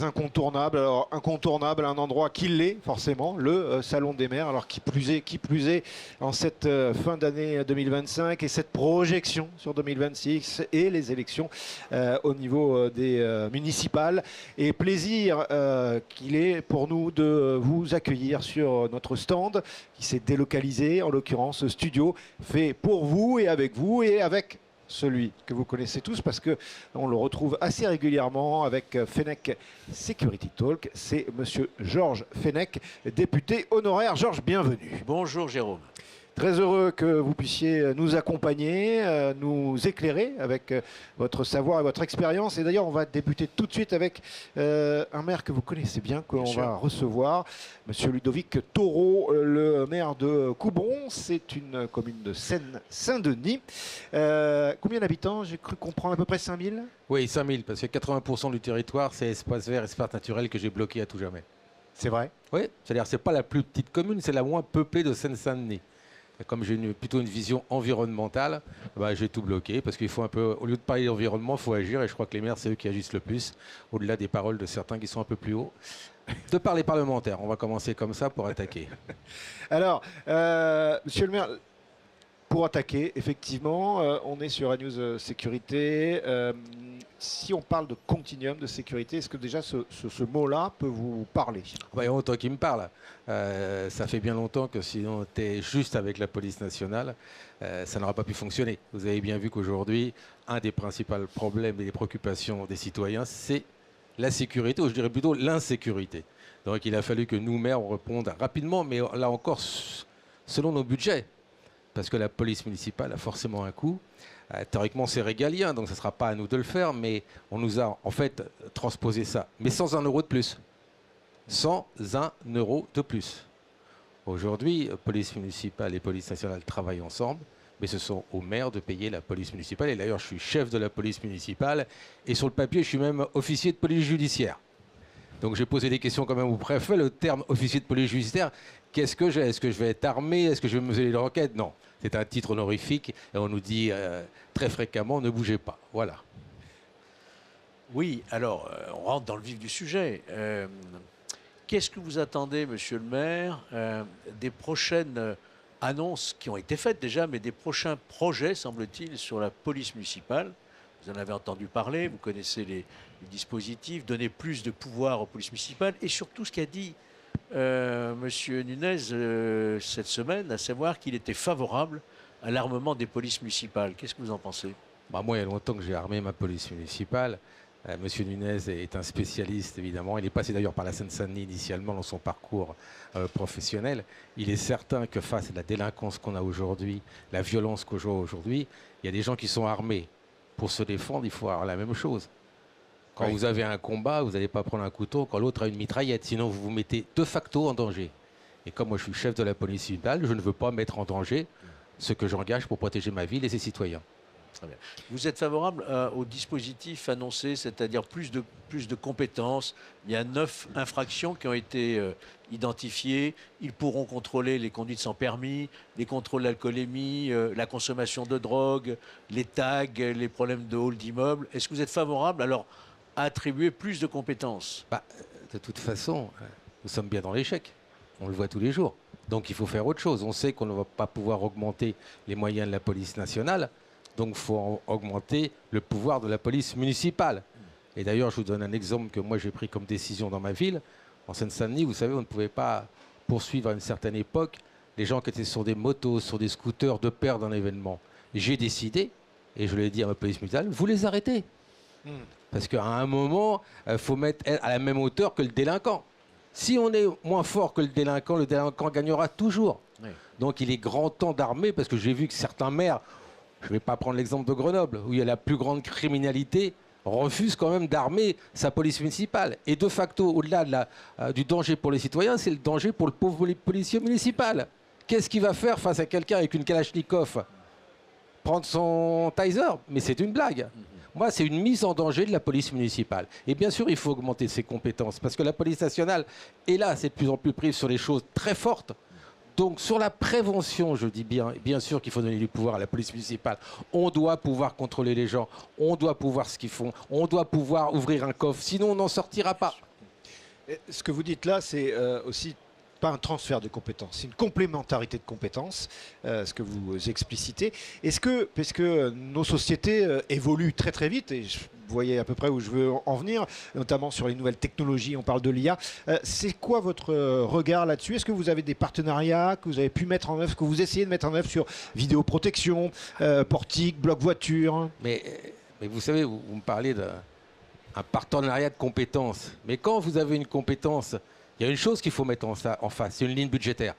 incontournables. Alors, incontournable, un endroit qui l'est, forcément, le Salon des maires. Alors, qui plus est, en cette fin d'année 2025 et cette projection sur 2026 et les élections au niveau des municipales. Et plaisir qu'il est pour nous de vous accueillir sur notre stand qui s'est délocalisé, en l'occurrence, ce studio fait pour vous et avec celui que vous connaissez tous parce qu'on le retrouve assez régulièrement avec Fenech Security Talk. C'est monsieur Georges Fenech, député honoraire. Georges, bienvenue. Bonjour Jérôme. Très heureux que vous puissiez nous accompagner, nous éclairer avec votre savoir et votre expérience. Et d'ailleurs, on va débuter tout de suite avec un maire que vous connaissez bien, qu'on va recevoir, monsieur Ludovic Taureau, le maire de Coubron. C'est une commune de Seine-Saint-Denis. Combien d'habitants? J'ai cru comprendre à peu près 5000. Oui, 5000, parce que 80% du territoire, c'est espace vert, espace naturel que j'ai bloqué à tout jamais. C'est vrai? Oui, c'est-à-dire c'est pas la plus petite commune, c'est la moins peuplée de Seine-Saint-Denis. Comme j'ai plutôt une vision environnementale, j'ai tout bloqué parce qu'il faut un peu, au lieu de parler d'environnement, il faut agir et je crois que les maires, c'est eux qui agissent le plus, au-delà des paroles de certains qui sont un peu plus hauts. De par les parlementaires, on va commencer comme ça pour attaquer. Alors, monsieur le maire, pour attaquer, effectivement, on est sur News Sécurité. Si on parle de continuum de sécurité, est-ce que déjà ce mot-là peut vous parler? Il y a longtemps qu'il me parle. Ça fait bien longtemps que si on était juste avec la police nationale, ça n'aura pas pu fonctionner. Vous avez bien vu qu'aujourd'hui, un des principaux problèmes et des préoccupations des citoyens, c'est la sécurité, ou je dirais plutôt l'insécurité. Donc il a fallu que nous, maires, on réponde rapidement, mais là encore, selon nos budgets. Parce que la police municipale a forcément un coût. Théoriquement, c'est régalien, donc ce ne sera pas à nous de le faire, mais on nous a en fait transposé ça. Mais sans 1 euro de plus. Sans 1 euro de plus. Aujourd'hui, police municipale et police nationale travaillent ensemble, mais ce sont aux maires de payer la police municipale. Et d'ailleurs, je suis chef de la police municipale, et sur le papier, je suis même officier de police judiciaire. Donc j'ai posé des questions quand même au préfet. Le terme officier de police judiciaire, qu'est-ce que j'ai? Est-ce que je vais être armé? Est-ce que je vais mesurer les requêtes? Non. C'est un titre honorifique et on nous dit très fréquemment ne bougez pas. Voilà. Oui, alors on rentre dans le vif du sujet. Qu'est-ce que vous attendez, monsieur le maire, des prochaines annonces qui ont été faites déjà, mais des prochains projets, semble-t-il, sur la police municipale? Vous en avez entendu parler, vous connaissez les dispositifs, donner plus de pouvoir aux polices municipales et surtout ce qu'a dit monsieur Nunez cette semaine, à savoir qu'il était favorable à l'armement des polices municipales. Qu'est-ce que vous en pensez? Moi, il y a longtemps que j'ai armé ma police municipale. Monsieur Nunez est un spécialiste, évidemment. Il est passé d'ailleurs par la Seine-Saint-Denis initialement dans son parcours professionnel. Il est certain que face à la délinquance qu'on a aujourd'hui, la violence qu'on joue aujourd'hui, il y a des gens qui sont armés. Pour se défendre, il faut avoir la même chose. Quand vous avez un combat, vous n'allez pas prendre un couteau quand l'autre a une mitraillette. Sinon, vous vous mettez de facto en danger. Et comme moi, je suis chef de la police municipale, je ne veux pas mettre en danger ce que j'engage pour protéger ma ville et ses citoyens. Très bien. Vous êtes favorable au dispositif annoncé, c'est-à-dire plus de compétences. Il y a 9 infractions qui ont été identifiées. Ils pourront contrôler les conduites sans permis, les contrôles d'alcoolémie, la consommation de drogue, les tags, les problèmes de hall d'immeuble. Est-ce que vous êtes favorable alors à attribuer plus de compétences? De toute façon, nous sommes bien dans l'échec. On le voit tous les jours. Donc il faut faire autre chose. On sait qu'on ne va pas pouvoir augmenter les moyens de la police nationale. Donc il faut augmenter le pouvoir de la police municipale. Et d'ailleurs, je vous donne un exemple que moi j'ai pris comme décision dans ma ville. En Seine-Saint-Denis, vous savez, on ne pouvait pas poursuivre à une certaine époque les gens qui étaient sur des motos, sur des scooters, de perdre un événement. J'ai décidé, et je l'ai dit à ma police municipale, vous les arrêtez. Parce qu'à un moment, il faut mettre à la même hauteur que le délinquant. Si on est moins fort que le délinquant gagnera toujours. Oui. Donc il est grand temps d'armer, parce que j'ai vu que certains maires, je ne vais pas prendre l'exemple de Grenoble, où il y a la plus grande criminalité, refuse quand même d'armer sa police municipale. Et de facto, au-delà du danger pour les citoyens, c'est le danger pour le pauvre policier municipal. Qu'est-ce qu'il va faire face à quelqu'un avec une Kalachnikov? Prendre son taser? Mais c'est une blague. Moi, c'est une mise en danger de la police municipale. Et bien sûr, il faut augmenter ses compétences, parce que la police nationale est là, c'est de plus en plus prise sur les choses très fortes. Donc sur la prévention, je dis bien sûr qu'il faut donner du pouvoir à la police municipale. On doit pouvoir contrôler les gens, on doit pouvoir ce qu'ils font, on doit pouvoir ouvrir un coffre, sinon on n'en sortira pas. Ce que vous dites là, c'est aussi pas un transfert de compétences, c'est une complémentarité de compétences, ce que vous explicitez. Est-ce que, puisque nos sociétés évoluent très très vite, et vous voyez à peu près où je veux en venir, notamment sur les nouvelles technologies, on parle de l'IA, c'est quoi votre regard là-dessus? Est-ce que vous avez des partenariats que vous avez pu mettre en œuvre, que vous essayez de mettre en œuvre sur vidéoprotection, portique, bloc voiture? Mais vous savez, vous me parlez d'un partenariat de compétences. Mais quand vous avez une compétence, il y a une chose qu'il faut mettre en face, c'est une ligne budgétaire.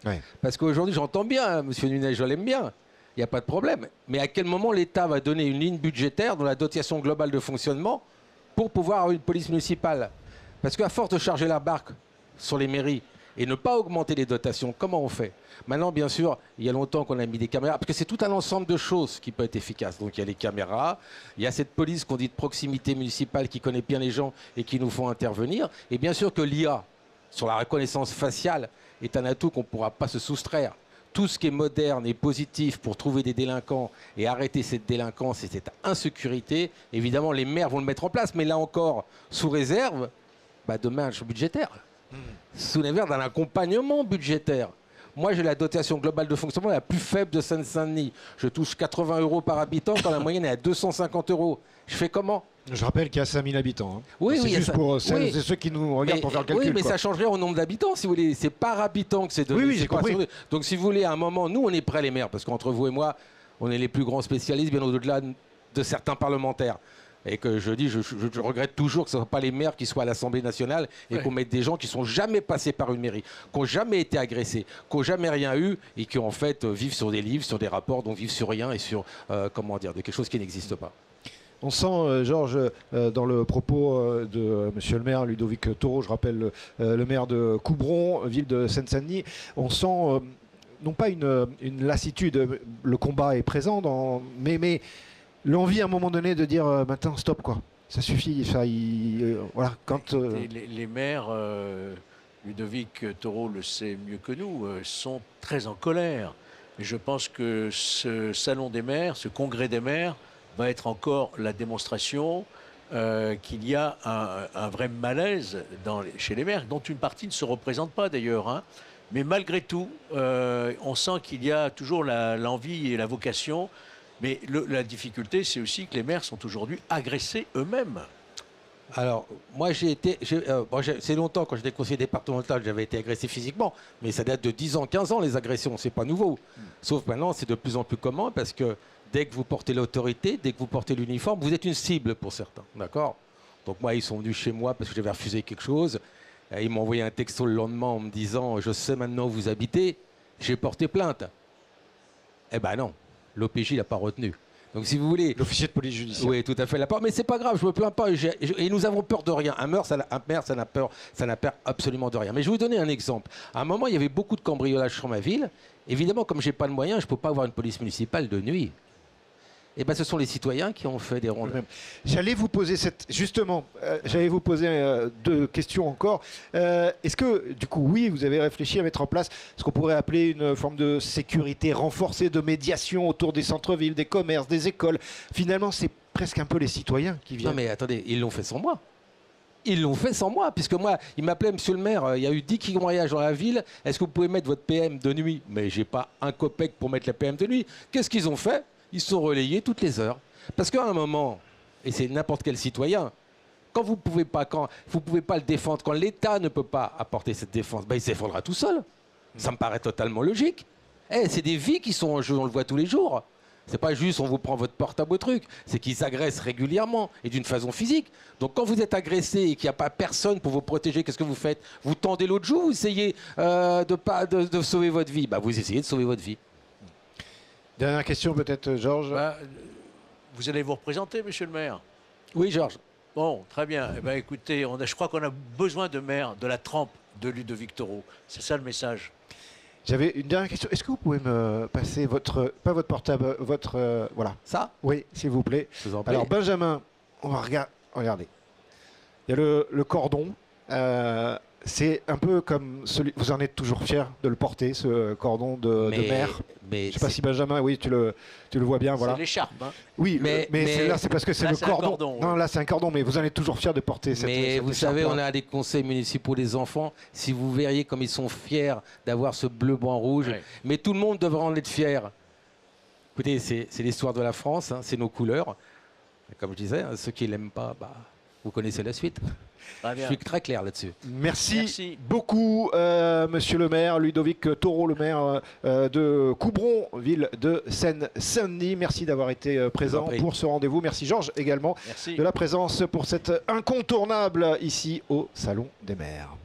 Ouais. Parce qu'aujourd'hui, j'entends bien, M. Nunez, je l'aime bien, il n'y a pas de problème. Mais à quel moment l'État va donner une ligne budgétaire dans la dotation globale de fonctionnement pour pouvoir avoir une police municipale? Parce qu'à force de charger la barque sur les mairies et ne pas augmenter les dotations, comment on fait? Maintenant, bien sûr, il y a longtemps qu'on a mis des caméras, parce que c'est tout un ensemble de choses qui peut être efficace. Donc il y a les caméras, il y a cette police qu'on dit de proximité municipale qui connaît bien les gens et qui nous font intervenir. Et bien sûr que l'IA, sur la reconnaissance faciale, est un atout qu'on ne pourra pas se soustraire. Tout ce qui est moderne et positif pour trouver des délinquants et arrêter cette délinquance et cette insécurité, évidemment, les maires vont le mettre en place. Mais là encore, sous réserve de marge budgétaire, sous réserve d'un accompagnement budgétaire. Moi, j'ai la dotation globale de fonctionnement la plus faible de Seine-Saint-Denis. Je touche 80 € par habitant quand la moyenne est à 250 €. Je fais comment? Je rappelle qu'il y a 5000 habitants. Oui, c'est oui, juste pour oui. ceux qui nous regardent pour faire le calcul. Oui, mais quoi. Ça changerait au nombre d'habitants, si vous voulez. C'est par habitant que c'est donné. Oui, j'ai compris. Donc, si vous voulez, à un moment, nous, on est prêts, les maires, parce qu'entre vous et moi, on est les plus grands spécialistes, bien au-delà de certains parlementaires. Et que je dis, je regrette toujours que ce ne soit pas les maires qui soient à l'Assemblée nationale et qu'on mette des gens qui ne sont jamais passés par une mairie, qui n'ont jamais été agressés, qui n'ont jamais rien eu et qui en fait vivent sur des livres, sur des rapports, donc vivent sur rien et sur, de quelque chose qui n'existe pas. On sent, Georges, dans le propos de Monsieur le maire, Ludovic Toro, je rappelle le maire de Coubron, ville de Seine-Saint-Denis, on sent non pas une lassitude, le combat est présent, mais l'envie à un moment donné de dire maintenant stop quoi, ça suffit. Voilà, quand les maires, Ludovic Toro le sait mieux que nous, sont très en colère. Et je pense que ce salon des maires, ce congrès des maires, va être encore la démonstration qu'il y a un vrai malaise chez les maires, dont une partie ne se représente pas d'ailleurs. Hein. Mais malgré tout, on sent qu'il y a toujours l'envie et la vocation. Mais la difficulté, c'est aussi que les maires sont aujourd'hui agressés eux-mêmes. Alors, moi, c'est longtemps, quand j'étais conseiller départemental, j'avais été agressé physiquement, mais ça date de 10 ans, 15 ans, les agressions, c'est pas nouveau. Sauf maintenant, c'est de plus en plus commun, parce que dès que vous portez l'autorité, dès que vous portez l'uniforme, vous êtes une cible pour certains, d'accord? Donc moi, ils sont venus chez moi parce que j'avais refusé quelque chose. Ils m'ont envoyé un texto le lendemain en me disant « Je sais maintenant où vous habitez, j'ai porté plainte ». Eh ben non, l'OPJ l'a pas retenu. Donc si vous voulez... L'officier de police judiciaire. Oui, tout à fait. Mais c'est pas grave, je me plains pas. Et nous avons peur de rien. Un maire, ça n'a peur absolument de rien. Mais je vais vous donner un exemple. À un moment, il y avait beaucoup de cambriolages sur ma ville. Évidemment, comme j'ai pas de moyens, je peux pas avoir une police municipale de nuit. Eh ben, ce sont les citoyens qui ont fait des rondes. J'allais vous poser deux questions encore. Est-ce que, du coup, oui, vous avez réfléchi à mettre en place ce qu'on pourrait appeler une forme de sécurité renforcée, de médiation autour des centres-villes, des commerces, des écoles? Finalement, c'est presque un peu les citoyens qui viennent. Non, mais attendez, ils l'ont fait sans moi. Ils l'ont fait sans moi, puisque moi, il m'appelait Monsieur le maire, il y a eu 10 cambriolages dans la ville, est-ce que vous pouvez mettre votre PM de nuit? Mais j'ai pas un copec pour mettre la PM de nuit. Qu'est-ce qu'ils ont fait? Ils sont relayés toutes les heures. Parce qu'à un moment, et c'est n'importe quel citoyen, quand vous pouvez pas le défendre, quand l'État ne peut pas apporter cette défense, il s'effondrera tout seul. Ça me paraît totalement logique. C'est des vies qui sont en jeu, on le voit tous les jours. C'est pas juste on vous prend votre portable au truc, c'est qu'ils s'agressent régulièrement et d'une façon physique. Donc quand vous êtes agressé et qu'il n'y a pas personne pour vous protéger, qu'est-ce que vous faites? Vous tendez l'autre joue, vous essayez de sauver votre vie. Vous essayez de sauver votre vie. Dernière question peut-être, Georges. Vous allez vous représenter, monsieur le maire? Oui, Georges. Bon, très bien. Écoutez, je crois qu'on a besoin de maires de la trempe de Ludovic Toro. C'est ça le message. J'avais une dernière question. Est-ce que vous pouvez me passer pas votre portable, voilà. Ça? Oui, s'il vous plaît. Je vous en prie. Alors Benjamin, on va regarder. Il y a le cordon. C'est un peu comme celui. Vous en êtes toujours fier de le porter, ce cordon de maire. Mais Je ne sais pas si Benjamin, oui, tu le vois bien, voilà. C'est l'écharpe. Hein. Oui, mais là, c'est parce que c'est là, le c'est un cordon. cordon, Non, oui. là, c'est un cordon, mais vous en êtes toujours fier de porter cette. Mais cette vous savez, écharpe-là. on a des conseils municipaux des enfants. Si vous verriez comme ils sont fiers d'avoir ce bleu, blanc, rouge, Ouais. mais tout le monde devrait en être fier. Écoutez, c'est l'histoire de la France, hein, c'est nos couleurs. Et comme je disais, hein, ceux qui l'aiment pas, bah, vous connaissez la suite. Très Je bien. suis très clair là-dessus. Merci beaucoup, monsieur le maire, Ludovic Taureau, le maire de Coubron, ville de Seine-Saint-Denis. Merci d'avoir été présent prie. pour ce rendez-vous. Merci Georges également Merci. de la présence pour cette incontournable ici au Salon des maires.